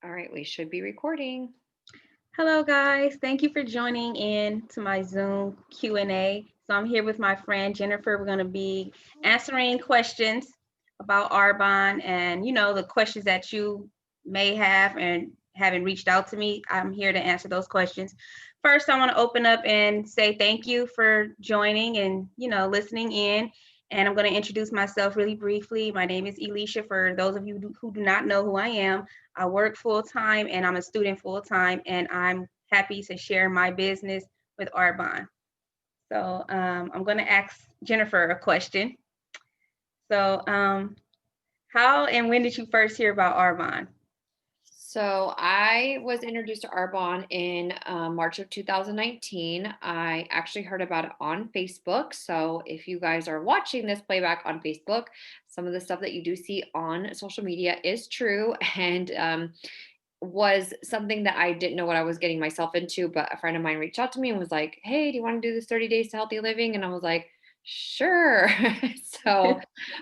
All right, we should be recording. Hello, guys. Thank you for joining in to my Zoom Q&A. So I'm here with my friend Jennifer. We're going to be answering questions about Arbonne and, the questions that you may have and haven't reached out to me. I'm here to answer those questions. First, I want to open up and say thank you for joining and, listening in. And I'm going to introduce myself really briefly. My name is Ellesha. For those of you who do not know who I am, I work full time and I'm a student full time, and I'm happy to share my business with Arbonne. So I'm going to ask Jennifer a question. So, how and when did you first hear about Arbonne? So I was introduced to Arbonne in March of 2019. I actually heard about it on Facebook. So if you guys are watching this playback on Facebook, some of the stuff that you do see on social media is true and was something that I didn't know what I was getting myself into. But a friend of mine reached out to me and was like, "Hey, do you want to do this 30 days to healthy living?" And I was like, "Sure." So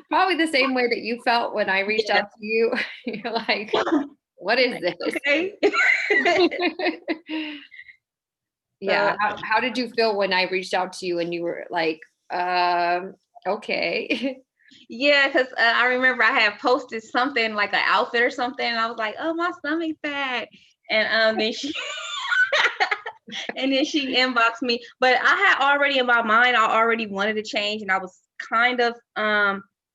probably the same way that you felt when I reached Yeah. out to you. You're like, what is Like, this? okay. Yeah. So How did you feel when I reached out to you and you were like, okay. yeah, because I remember I had posted something like an outfit or something, and I was like, "Oh, my stomach's bad," and then she and then she inboxed me. But I had already in my mind, I already wanted to change, and I was kind of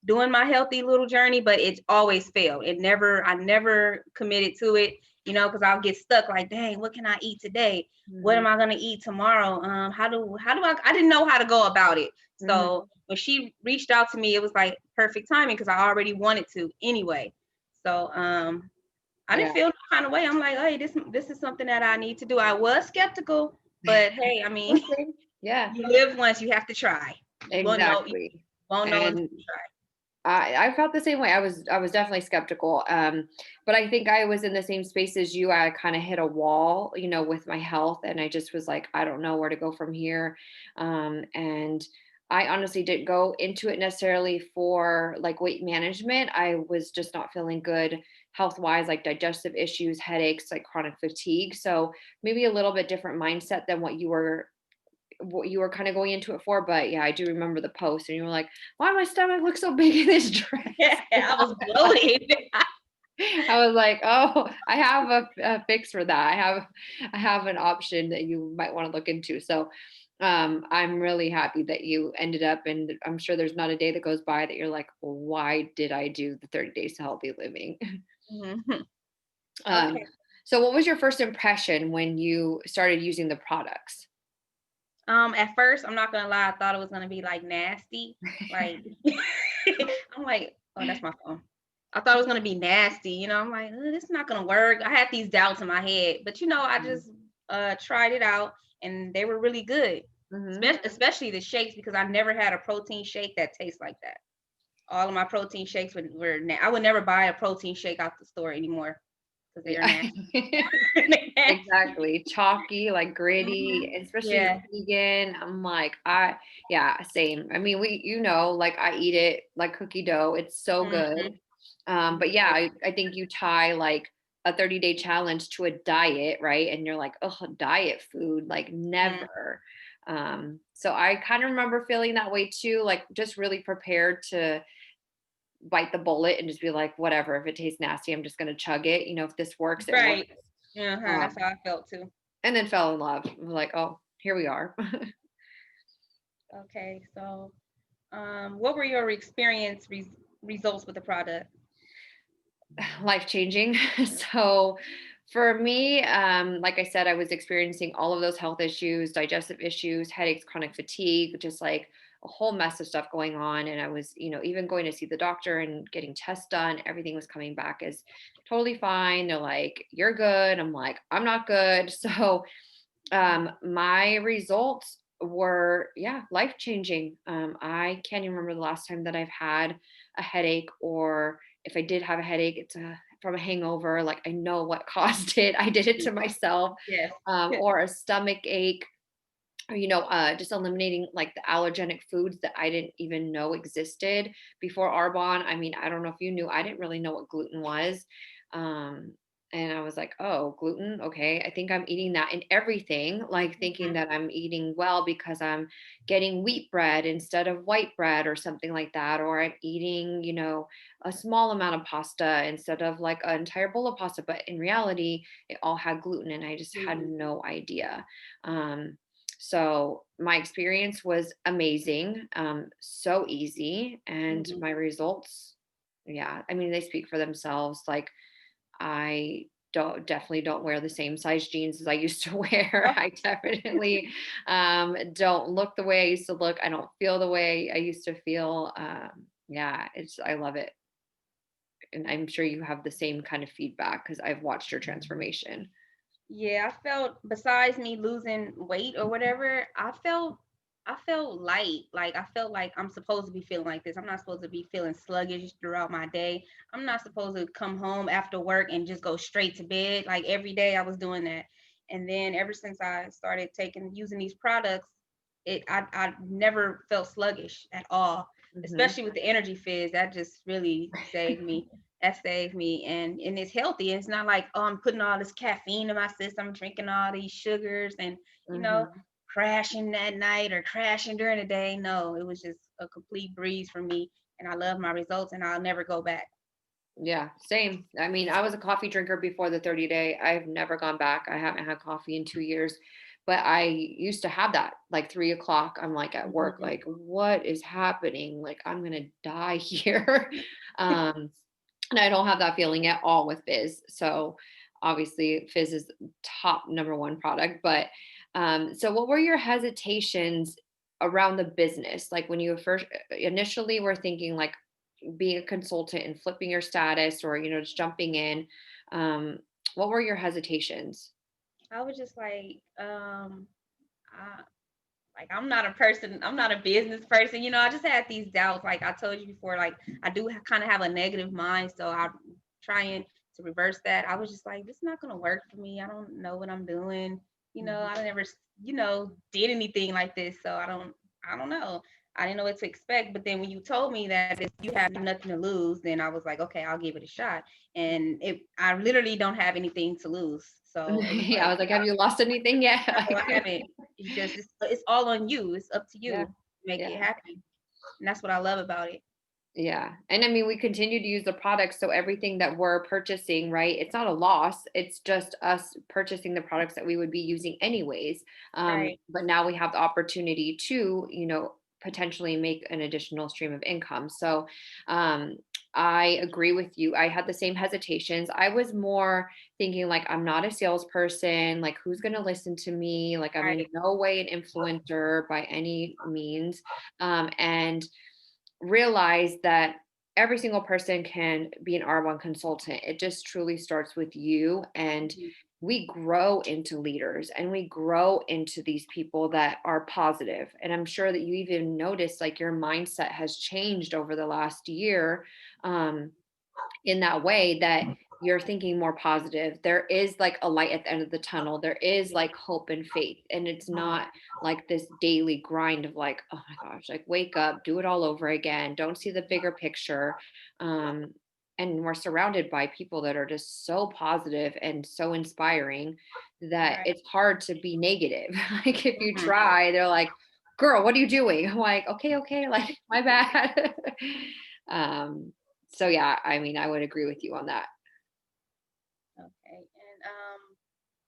doing my healthy little journey, but it always failed. I never committed to it, because I'll get stuck like, dang, what can I eat today? What Mhm, am I gonna eat tomorrow? How do I didn't know how to go about it. mhm. So when she reached out to me, it was like perfect timing because I already wanted to anyway. So I Yeah. didn't feel no kind of way. I'm like, hey, this is something that I need to do. I was skeptical, but hey, I mean, Okay. Yeah, you live once, you have to try. You exactly. won't know until And you try. I felt the same way. I was definitely skeptical. But I think I was in the same space as you. I kind of hit a wall, with my health, and I just was like, I don't know where to go from here. And I honestly didn't go into it necessarily for like weight management. I was just not feeling good health wise, like digestive issues, headaches, like chronic fatigue. So maybe a little bit different mindset than what you were kind of going into it for. But yeah, I do remember the post and you were like, why my stomach looks so big in this dress? Yeah, I was bloated. I was like, oh, I have a fix for that. I have an option that you might want to look into. So I'm really happy that you ended up, and I'm sure there's not a day that goes by that you're like, well, why did I do the 30 days to healthy living? Mhm. um, Okay. so what was your first impression when you started using the products? At first, I'm not gonna lie, I thought it was gonna be like nasty. Like I'm like, oh, that's my phone. I thought it was gonna be nasty, I'm like, this is not gonna work. I had these doubts in my head, but I just tried it out and they were really good. Mm-hmm. Especially the shakes because I never had a protein shake that tastes like that. All of my protein shakes I would never buy a protein shake out the store anymore because they are Yeah. nasty. They nasty. Exactly. Chalky, like Mhm. gritty, especially Yeah. the vegan. I'm like, yeah, same. I mean, like I eat it like cookie dough. It's so good. Mhm. But yeah, I think you tie like a 30-day challenge to a diet, right? And you're like, oh, diet food, like Mhm. never. So I kind of remember feeling that way too, like just really prepared to bite the bullet and just be like, whatever, if it tastes nasty, I'm just gonna chug it. If this works, it works. Right. Uh-huh. That's Um, how I felt too. and then fell in love. I'm like, oh, here we are. Okay. So, what were your results with the product? Life changing. So for me, like I said, I was experiencing all of those health issues, digestive issues, headaches, chronic fatigue, just like a whole mess of stuff going on. And I was, even going to see the doctor and getting tests done. Everything was coming back as totally fine. They're like, you're good. I'm like, I'm not good. So my results were, yeah, life changing. I can't even remember the last time that I've had a headache, or if I did have a headache, it's from a hangover. Like I know what caused it. I did it to myself. Yes. Or a stomach ache, or just eliminating like the allergenic foods that I didn't even know existed before Arbonne. I mean, I don't know if you knew, I didn't really know what gluten was. um And I was like, "Oh, gluten? Okay. I think I'm eating that in everything, like thinking Mhm. that I'm eating well because I'm getting wheat bread instead of white bread or something like that. Or I'm eating, a small amount of pasta instead of like an entire bowl of pasta." But in reality, it all had gluten and I just had Gluten. no idea. Um, so my experience was amazing, so easy. And Mhm. my results, yeah, I mean, they speak for themselves. Like, I definitely don't wear the same size jeans as I used to wear. Oh, I definitely don't look the way I used to look. I don't feel the way I used to feel. Yeah, I love it. And I'm sure you have the same kind of feedback because I've watched your transformation. yeah, I felt besides me losing weight or whatever, I felt light. Like I felt like I'm supposed to be feeling like this. I'm not supposed to be feeling sluggish throughout my day. I'm not supposed to come home after work and just go straight to bed. Like every day I was doing that. And then ever since I started taking using these products, I never felt sluggish at all. Hmm. Especially with the energy fizz. That just really saved me. That saved me, and it's healthy. It's not like, oh, I'm putting all this caffeine in my system, drinking all these sugars, and you know Hmm. crashing that night or crashing during the day. No, it was just a complete breeze for me, and I love my results, and I'll never go back. Yeah, same. I mean, I was a coffee drinker before the 30 day. I've never gone back. I haven't had coffee in 2 years, but I used to have that like 3 o'clock. I'm like at work, Mhm. like, what is happening? Like, I'm going to die here. um, and I don't have that feeling at all with Fizz. So obviously, Fizz is top number one product. But so what were your hesitations around the business? Like when you first initially were thinking, like, being a consultant and flipping your status or just jumping in, um what were your hesitations? I was just I, like I'm not a person, I'm not a business person. I just had these doubts. Like I told you before, like I do kind of have a negative mind, so I'm trying to reverse that. I was just like, this is not gonna work for me. I don't know what I'm doing. Mhm. I never, did anything like this, so I don't know. I didn't know what to expect. But then when you told me that if you have nothing to lose, then I was like, okay, I'll give it a shot. And I literally don't have anything to lose, so it was Yeah, I like, was like, have you lost anything yet? no, I Like, haven't. It's all on you. It's up to yeah, you to make it yeah. happen. And that's what I love about it. Yeah. And I mean, we continue to use the products. So everything that we're purchasing, right? It's not a loss. It's just us purchasing the products that we would be using anyways. Right. But now we have the opportunity to, potentially make an additional stream of income. So um, I agree with you. I had the same hesitations. I was more thinking, like, I'm not a salesperson. Like, who's going to listen to me? Like, I'm in Right. no way an influencer by any means. And realize that every single person can be an R1 consultant. It just truly starts with you. And Mhm. we grow into leaders and we grow into these people that are positive. And I'm sure that you even noticed like your mindset has changed over the last year. Um, in that way that you're thinking more positive. There is like a light at the end of the tunnel. There is like hope and faith. And it's not like this daily grind of like, oh my gosh, like wake up, do it all over again. Don't see the bigger picture. Um, and we're surrounded by people that are just so positive and so inspiring that Right. it's hard to be negative. Like if you Mhm. try, they're like, girl, what are you doing? I'm like, okay, like my bad. um, so yeah, I mean, I would agree with you on that Okay. And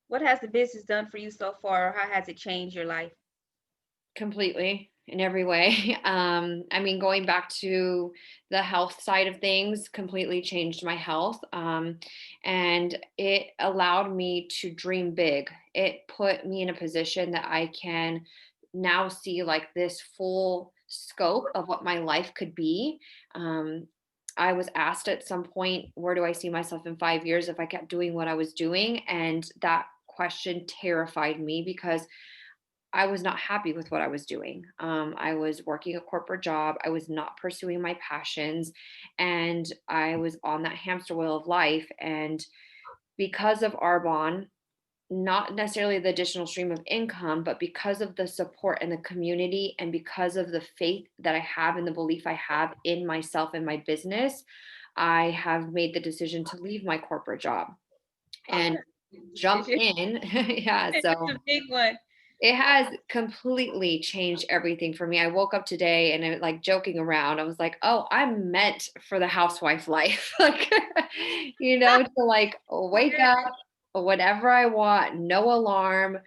what has the business done for you so far, or how has it changed your life? completely in every way. I mean, going back to the health side of things completely changed my health. And it allowed me to dream big. It put me in a position that I can now see like this full scope of what my life could be. Um, I was asked at some point, where do I see myself in 5 years if I kept doing what I was doing? And that question terrified me because I was not happy with what I was doing. I was working a corporate job. I was not pursuing my passions, and I was on that hamster wheel of life. And because of Arbonne, not necessarily the additional stream of income, but because of the support and the community, and because of the faith that I have and the belief I have in myself and my business, I have made the decision to leave my corporate job. and It's jump in. Yeah, it's so a big one. it has completely changed everything for me. I woke up today and I like joking around. I was like, "Oh, I'm meant for the housewife life." Like, to like wake Yeah. up whenever I want, no alarm,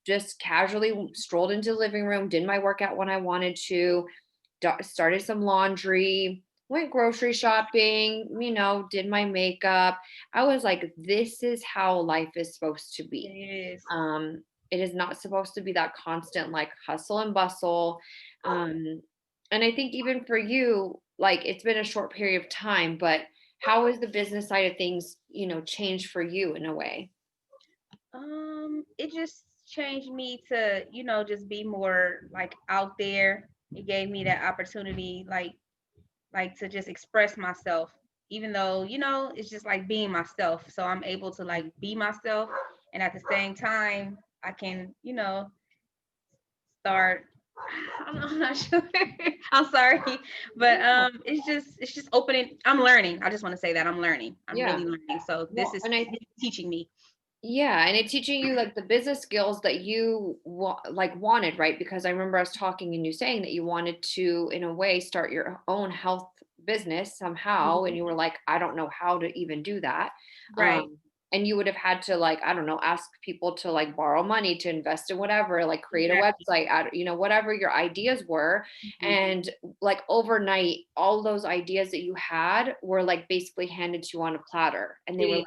just casually strolled into the living room, did my workout when I wanted to, started some laundry, went grocery shopping, did my makeup. I was like, this is how life is supposed to It be. is. Um, it is not supposed to be that constant like hustle and bustle. Um, and I think even for you, like it's been a short period of time, but how has the business side of things, changed for you in a way? It just changed me to, just be more like out there. It gave me that opportunity, like to just express myself, even though, it's just like being myself. So I'm able to like be myself, and at the same time, I can, start. I'm not sure. I'm sorry, but Yeah. it's just opening. I'm learning. I just want to say that I'm learning. I'm Yeah. really learning. So this Well, is and I teaching me. Yeah, and it's teaching you like the business skills that you like wanted, right? Because I remember us talking and you saying that you wanted to, in a way, start your own health business somehow, and Mhm. you were like, I don't know how to even do that. Right. And you would have had to like, I don't know, ask people to like borrow money to invest in whatever, like create a Exactly. website, whatever your ideas were, Mhm. and like overnight, all those ideas that you had were like basically handed to you on a platter, and they were, It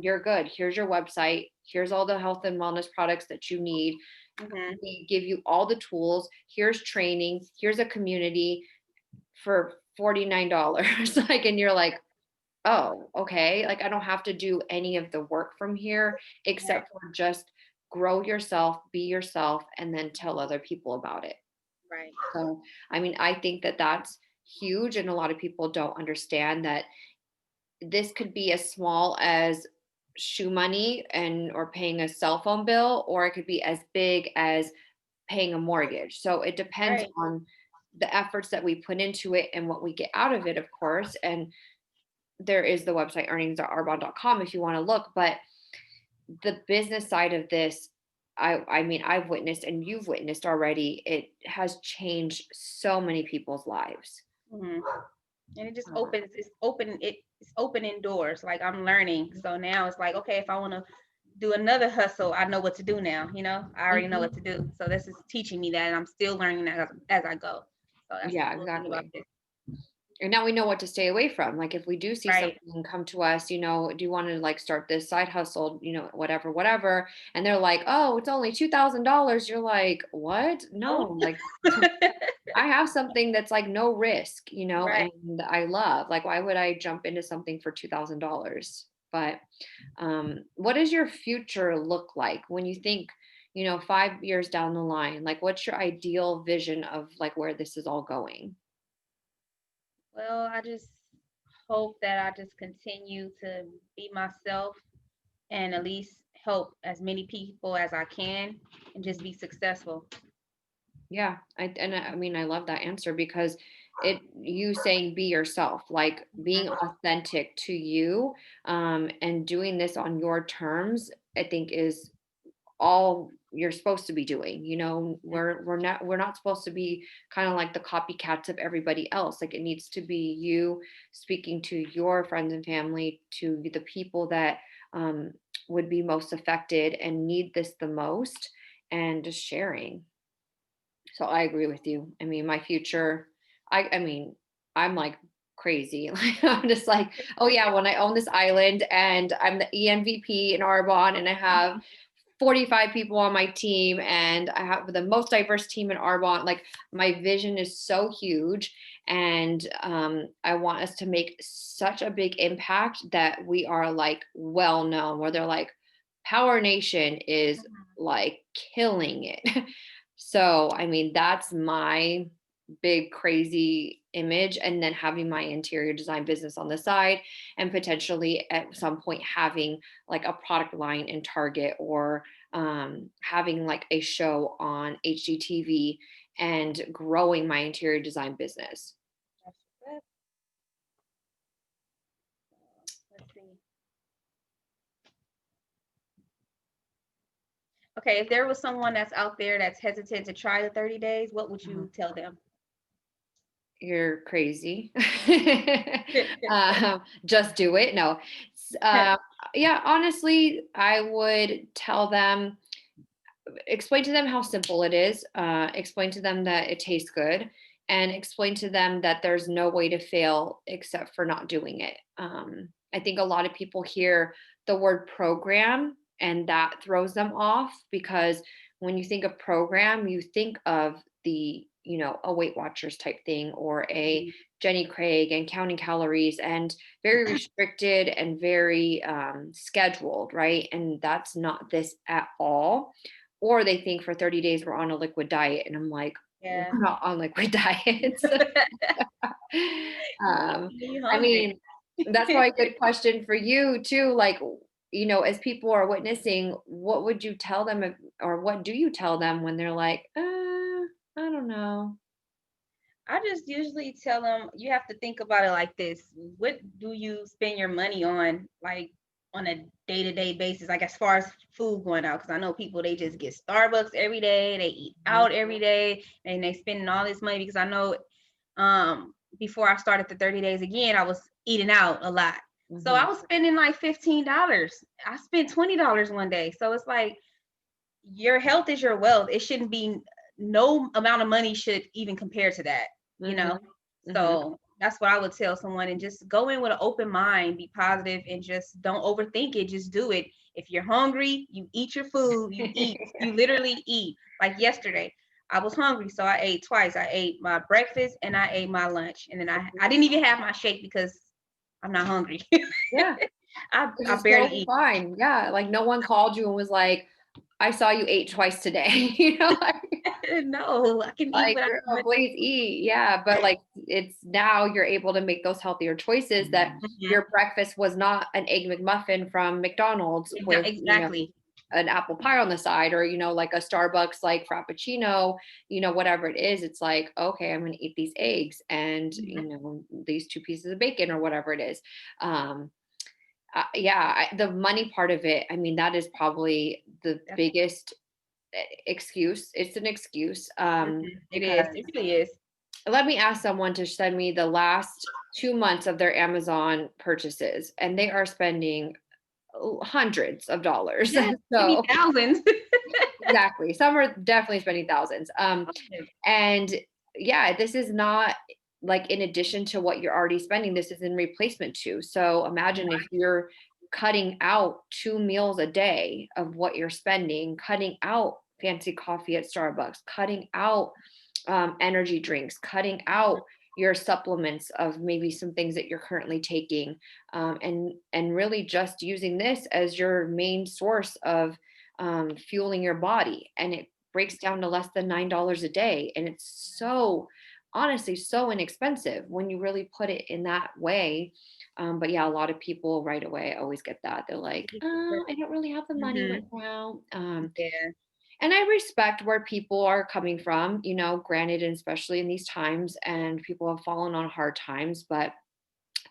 you're good. Here's your website. Here's all the health and wellness products that you need. is. Mhm. We give you all the tools. Here's training. Here's a community for $49. Like, and you're like, oh, okay. Like, I don't have to do any of the work from here Right. except for just grow yourself, be yourself, and then tell other people about it. Right. So, I mean, I think that that's huge. And a lot of people don't understand that this could be as small as shoe money and or paying a cell phone bill, or it could be as big as paying a mortgage. So it depends Right. on the efforts that we put into it and what we get out of it, of course. And there is the website earnings.arbonne.com if you want to look, but the business side of this, I mean, I've witnessed and you've witnessed already, it has changed so many people's lives. Mhm. And it just Um, opens. It's opening doors. Like I'm learning. So now it's like, okay, if I want to do another hustle, I know what to do now. I already know what mhm. to do. So this is teaching me that, and I'm still learning that as I go. So that's the Yeah, cool thing about exactly. this. And now we know what to stay away from. Like if we do see Right. something come to us, do you want to like start this side hustle, whatever, whatever. And they're like, oh, it's only $2,000. You're like, what? No, Oh. like I have something that's like no risk, Right. and I love, like, why would I jump into something for $2,000? But what does your future look like when you think, 5 years down the line? Like, what's your ideal vision of like where this is all going? Well, I just hope that I just continue to be myself and at least help as many people as I can and just be successful. Yeah, I mean I love that answer because you saying be yourself, like being Mhm. authentic to you, and doing this on your terms, I think is all you're supposed to be doing. We're not supposed to be kind of like the copycats of everybody else. Like it needs to be you speaking to your friends and family, to the people that um, would be most affected and need this the most, and just sharing. So I agree with you. I mean, my future, I mean, I'm like crazy. Like I'm just like, oh yeah, when I own this island and I'm the EMVP in Arbonne and I have 45 people on my team and I have the most diverse team in Arbonne. Like my vision is so huge, and I want us to make such a big impact that we are like well known, where they're like, Power Nation is like killing it. So, I mean, that's my big crazy image. And then having my interior design business on the side, and potentially at some point having like a product line in Target, or having like a show on HGTV, and growing my interior design business. That's what's up. Let's see. Okay, if there was someone that's out there that's hesitant to try the 30 days, what would Uh-huh. you tell them? You're crazy. Just do it. No. Yeah, honestly, I would tell them, explain to them how simple it is, explain to them that it tastes good, and explain to them that there's no way to fail except for not doing it. I think a lot of people hear the word program and that throws them off, because when you think of program, you think of the, a Weight Watchers type thing, or a Mhm. Jenny Craig, and counting calories, and very restricted and very scheduled, right? And that's not this at all. Or they think for 30 days we're on a liquid diet. And I'm like, we're Yeah. not on liquid diets. You I hungry? mean, that's probably a good question for you too. Like, as people are witnessing, what would you tell them or what do you tell them when they're like, I don't know. I just usually tell them you have to think about it like this. What do you spend your money on, like on a day-to-day basis, like as far as food going out? Because I know people, they just get Starbucks every day, they eat Mhm. out every day, and they spending all this money. Because I know before I started the 30 days again, I was eating out a lot. So I Mhm. was spending like $15. I spent $20 one day. So it's like your health is your wealth. It shouldn't be, no amount of money should even compare to that, you Mhm. know? Mhm. So that's what I would tell someone, and just go in with an open mind, be positive, and just don't overthink it. Just do it. If you're hungry, you eat your food, you eat, you literally eat. Like yesterday, I was hungry, so I ate twice. I ate my breakfast and I ate my lunch. And then I didn't even have my shake because I'm not hungry. Yeah, which I is barely totally eat. fine. Yeah, like no one called you and was like, I saw you ate twice today. No, I can eat Like, what I girl, want. please eat. Yeah. But like, it's now you're able to make those healthier choices, that Mhm. your breakfast was not an egg McMuffin from McDonald's with, Exactly. an apple pie on the side, or, like a Starbucks, like Frappuccino, whatever it is. It's like, okay, I'm going to eat these eggs and, Mhm. these two pieces of bacon or whatever it is. Um, yeah, the money part of it, I mean, that is probably the That's biggest excuse. It's an excuse, It because is. It really is. let me ask someone to send me the last 2 months of their Amazon purchases, and they are spending hundreds of dollars. Yes, maybe So thousands. exactly, some are definitely spending thousands. Hundreds. And yeah, this is not like in addition to what you're already spending. This is in replacement to. So imagine if you're cutting out 2 meals a day of what you're spending, cutting out fancy coffee at Starbucks, cutting out energy drinks, cutting out your supplements of maybe some things that you're currently taking, and really just using this as your main source of fueling your body. And it breaks down to less than $9 a day, and it's so, honestly, so inexpensive when you really put it in that way. But yeah, a lot of people right away always get that. They're like, I don't really have the money Mhm. right now. Yeah. And I respect where people are coming from, granted, and especially in these times, and people have fallen on hard times. But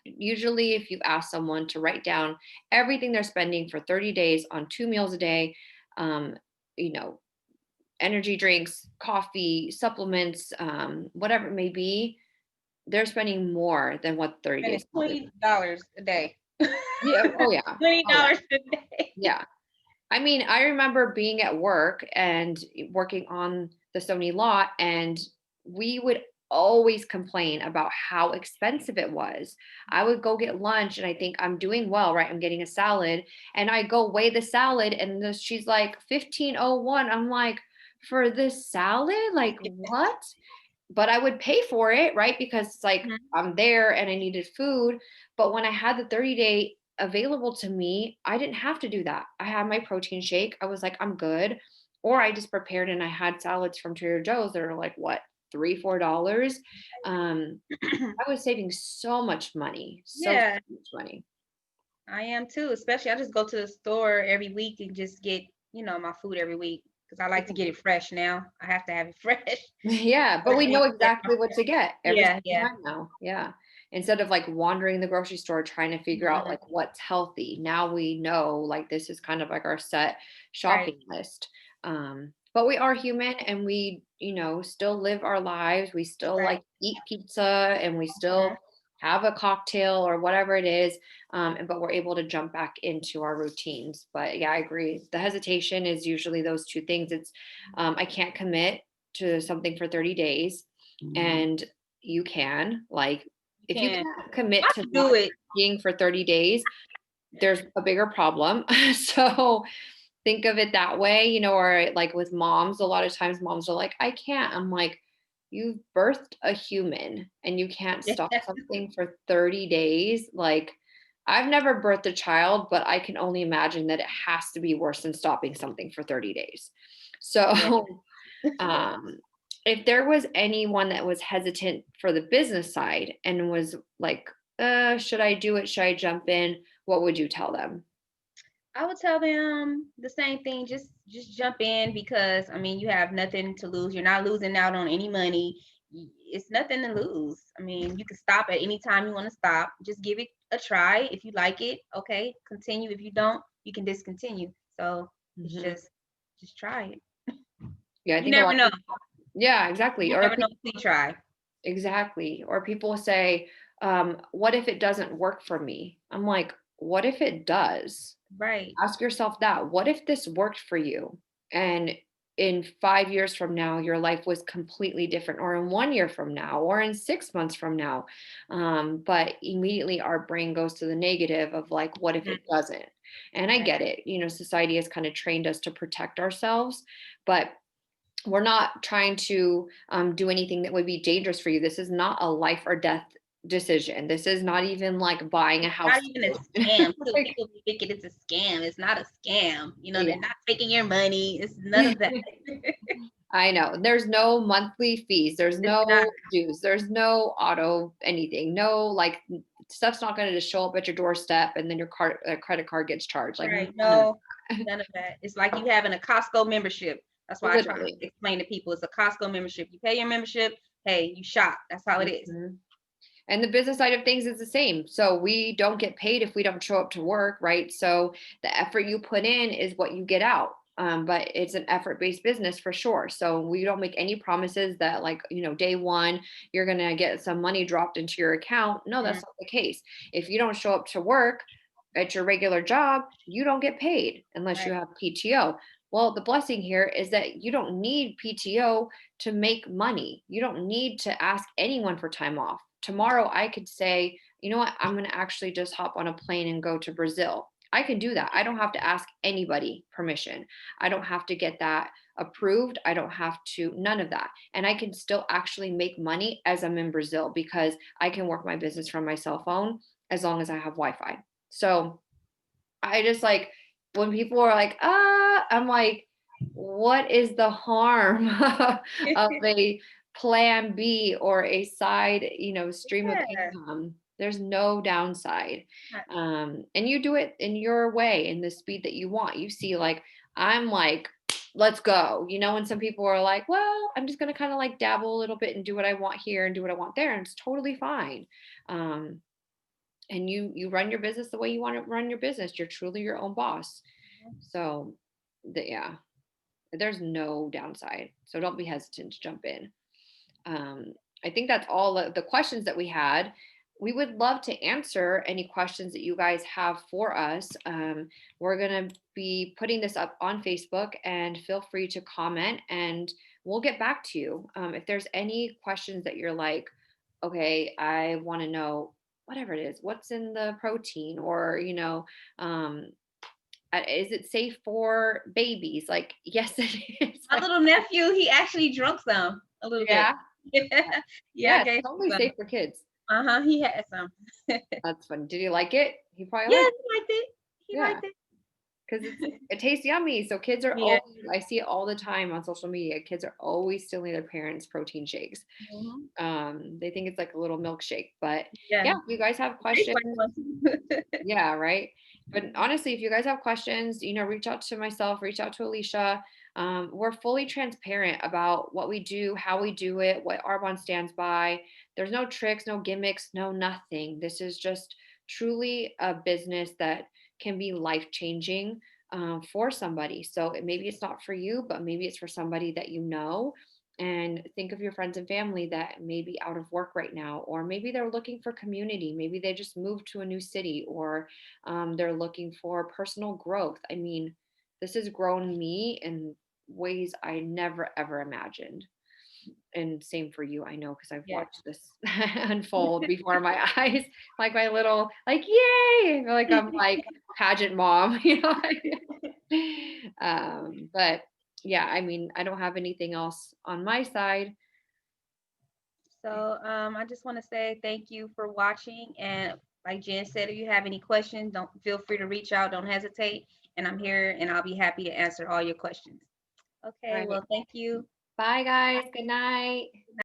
usually, if you ask someone to write down everything they're spending for 30 days on 2 meals a day, um, you know, energy drinks, coffee, supplements, whatever it may be, they're spending more than what 30 And days it's probably. $20 a day. Yeah. Oh, yeah. Oh, yeah. $20 a day. Yeah. I mean, I remember being at work and working on the Sony lot, and we would always complain about how expensive it was. I would go get lunch and I think I'm doing well, right? I'm getting a salad, and I go weigh the salad, and she's like 1501. I'm like, for this salad? Like, what? But I would pay for it, right? Because it's like Mhm. I'm there and I needed food. But when I had the 30-day available to me, I didn't have to do that. I had my protein shake. I was like, I'm good. Or I just prepared and I had salads from Trader Joe's that are like what, $3, $4. Um, I was saving so much money, so Yeah, much money. I am too. Especially, I just go to the store every week and just get, my food every week because I like to get it fresh now. I have to have it fresh. Yeah, but we Everything know fresh. exactly what to get every Yeah, single yeah. time now. Yeah. Instead of like wandering the grocery store trying to figure out Mhm. like what's healthy. Now we know like this is kind of like our set Right. shopping list. But we are human and we, still live our lives. We still Right. like eat pizza and we still have a cocktail or whatever it is. But we're able to jump back into our routines. But yeah, I agree. The hesitation is usually those two things. It's I can't commit to something for 30 days. And you can, like, You if you can. can't commit I to can not do it. being for 30 days, there's a bigger problem. So think of it that way, or like with moms, a lot of times moms are like, I can't. I'm like, you've birthed a human and you can't stop something for 30 days. Like, I've never birthed a child, but I can only imagine that it has to be worse than stopping something for 30 days. Yeah. So, um, if there was anyone that was hesitant for the business side and was like, should I do it? Should I jump in? What would you tell them? I would tell them the same thing. Just jump in because I mean you have nothing to lose. You're not losing out on any money. It's nothing to lose. I mean you can stop at any time you want to stop. Just give it a try. If you like it, okay, continue. If you don't, you can discontinue. So it's Mhm. just try it. Yeah, I You think a never lot of know. people, yeah, exactly. You never know until you try. Exactly. Or people say, what if it doesn't work for me? I'm like, what if it does? Right. Ask yourself that. What if this worked for you? And in 5 years from now, your life was completely different, or in 1 year from now, or in 6 months from now. But immediately our brain goes to the negative of like, what if Mhm. it doesn't? And I Right. get it. Society has kind of trained us to protect ourselves, but we're not trying to do anything that would be dangerous for you. This is not a life or death decision. This is not even like buying a house. Not even a scam. So Like, people be thinking it's a scam. It's not a scam. You know, yeah. they're not taking your money. It's none of that. I know. There's no monthly fees. There's It's not no dues. There's no auto anything. No, like, stuff's not going to just show up at your doorstep and then your credit card gets charged. Like, right. none of No, none of that. It's like you having a Costco membership. That's that. why I try to Literally. explain to people it's a Costco membership. You pay your membership, hey, you shop. That's how it is. Mhm. And the business side of things is the same. So we don't get paid if we don't show up to work, right? So the effort you put in is what you get out. But it's an effort based business for sure. So we don't make any promises that, like, day one, you're going to get some money dropped into your account. No, Mm, that's not the case. If you don't show up to work at your regular job, you don't get paid unless you right. have PTO. Well, the blessing here is that you don't need PTO to make money. You don't need to ask anyone for time off. Tomorrow, I could say, you know what, I'm going to actually just hop on a plane and go to Brazil. I can do that. I don't have to ask anybody permission. I don't have to get that approved. I don't have to, none of that. And I can still actually make money as I'm in Brazil because I can work my business from my cell phone as long as I have Wi Fi. So I just like, when people are like, I'm like, what is the harm of a plan B or a side, stream of Yeah. income? There's no downside. Right. And you do it in your way, in the speed that you want. You see, like, I'm like, let's go, and some people are like, well, I'm just going to kind of like dabble a little bit and do what I want here and do what I want there. And it's totally fine. Um, and you run your business the way you want to run your business. You're truly your own boss. So yeah, there's no downside, so don't be hesitant to jump in. I think that's all the questions that we had. We would love to answer any questions that you guys have for us. We're going to be putting this up on Facebook, and feel free to comment and we'll get back to you. If there's any questions that you're like, okay, I want to know whatever it is, what's in the protein, or, um, is it safe for babies? Like, yes, it is. My little nephew, he actually drunk some a little bit. Yeah. Yeah, I Yeah, it's gave him totally some. safe for kids. He had some. That's funny. Did he like it? He probably Yeah, liked he liked it. He it. Yeah. liked it. Because it tastes yummy. So kids are Yeah. always, I see it all the time on social media. Kids are always stealing their parents' protein shakes. Mhm. They think it's like a little milkshake. But Yeah. yeah, if you guys have Tastes questions, like one. yeah, right. But honestly, if you guys have questions, reach out to myself, reach out to Ellesha. We're fully transparent about what we do, how we do it, what Arbonne stands by. There's no tricks, no gimmicks, no nothing. This is just truly a business that can be life changing. for somebody. So maybe it's not for you, but maybe it's for somebody that you know. And think of your friends and family that may be out of work right now, or maybe they're looking for community. Maybe they just moved to a new city, or they're looking for personal growth. I mean, this has grown me in ways I never ever imagined. And same for you, I know, because I've Yes. watched this unfold before my eyes, like my little, like, yay, I feel like I'm like pageant mom, but yeah, I mean, I don't have anything else on my side. So I just want to say thank you for watching. And like Jen said, if you have any questions, don't feel free to reach out. Don't hesitate. And I'm here and I'll be happy to answer all your questions. All Okay, right. well, thank you. Bye, guys. Good night.